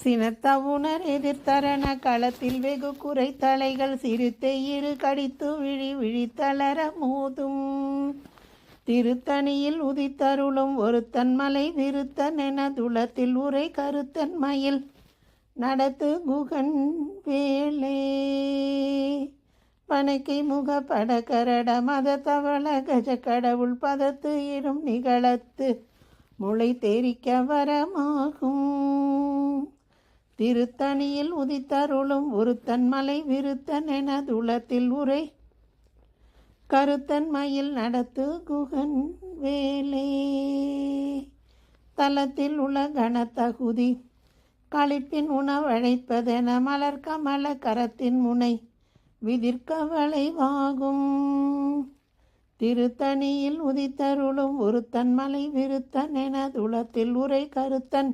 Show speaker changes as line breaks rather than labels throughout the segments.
சினத்தவுணர் எதிர்த்தரண களத்தில் வெகு குறை தலைகள் சிறுத்தை இரு கடித்து விழித்தளர மோதும் திருத்தணியில் உதித்தருளும் ஒருத்தன் மலை விருத்தன் என துளத்தில் உரை கருத்தன் மயில் நடத்து குகன் வேளே பனைக்கை முக படகரட மத தவள கஜ கடவுள் பதத்து இரும் நிகழத்து முளை தெரிக்க வரமாகும் திருத்தணியில் உதித்தருளும் ஒருத்தன் மலை விருத்தன் என துளத்தில் உரை கருத்தன் மயில் நடத்து குகன் வேலே தலத்தில் உள்ள கனத்தகுதி களிப்பின் உணவழைப்பதென மலர் கமல கரத்தின் முனை விதிர்க்க வளைவாகும் திருத்தணியில் உதித்தருளும் ஒருத்தன் மலை விருத்தன் என துளத்தில் உரை கருத்தன்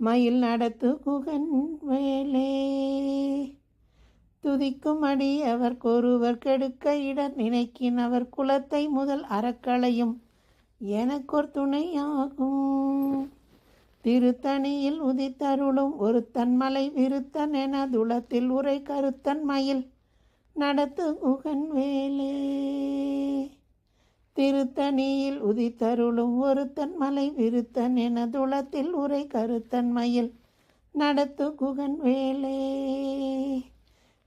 மயில் நடத்து குகன் வேலே துதிக்கும் அடி அவர்க்கொருவர் கெடுக்க இடர் நினைக்கின் அவர் குலத்தை முதல் அறக்களையும் எனக்கொரு துணையாகும் திருத்தணியில் உதித்தருளும் ஒருத்தன் மலை விருத்தன் என துளத்தில் உரை கருத்தன் மயில் நடத்து குகன் வேலே திருத்தணியில் உதித்தருளும் ஒருத்தன் மலை விருத்தன் என துளத்தில் உரை கருத்தன் மயில் நடத்து குகன் வேலே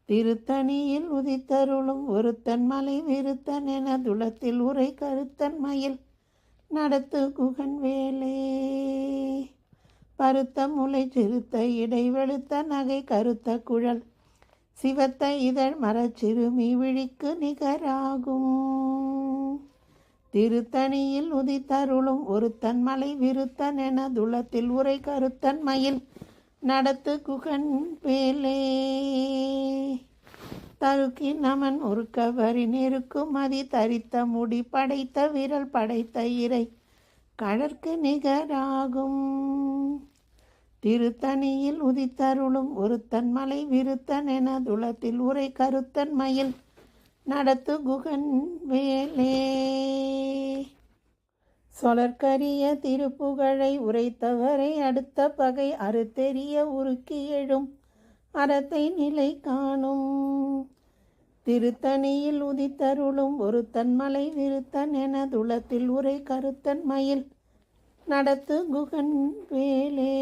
திருத்தணியில் உதித்தருளும் ஒருத்தன் மலை விருத்தன் என துளத்தில் உரை கருத்தன் மயில் நடத்து குகன் வேலே பருத்த முளை சிறுத்த இடை வெளுத்த நகை கருத்த குழல் சிவத்த இதழ் மரச்சிறுமி விழிக்கு நிகராகும் திருத்தணியில் உதித்தருளும் ஒருத்தன் மலை விருத்தன் என துளத்தில் உரை கருத்தன் மயில் நடத்து குகன் வேலே தருக்கி நமன் உருக்கவரி நெருக்கும் மதி தரித்த முடி படைத்த விரல் படைத்த இறை கழற்கு நிகராகும் திருத்தணியில் உதித்தருளும் ஒருத்தன் மலை விருத்தன் என துளத்தில் உரை கருத்தன் மயில் நடத்து குகன் வேலே சொலற்கரிய திருப்புகழை உரைத்தவரை அடுத்த பகை அறுத்தெறிய உருக்கி எழும் அறத்தை நிலை காணும் திருத்தணியில் உதித்தருளும் ஒருத்தன் மலை விருத்தன் என துளத்தில் உரை கருத்தன் மயில் நடத்து குகன் வேலே.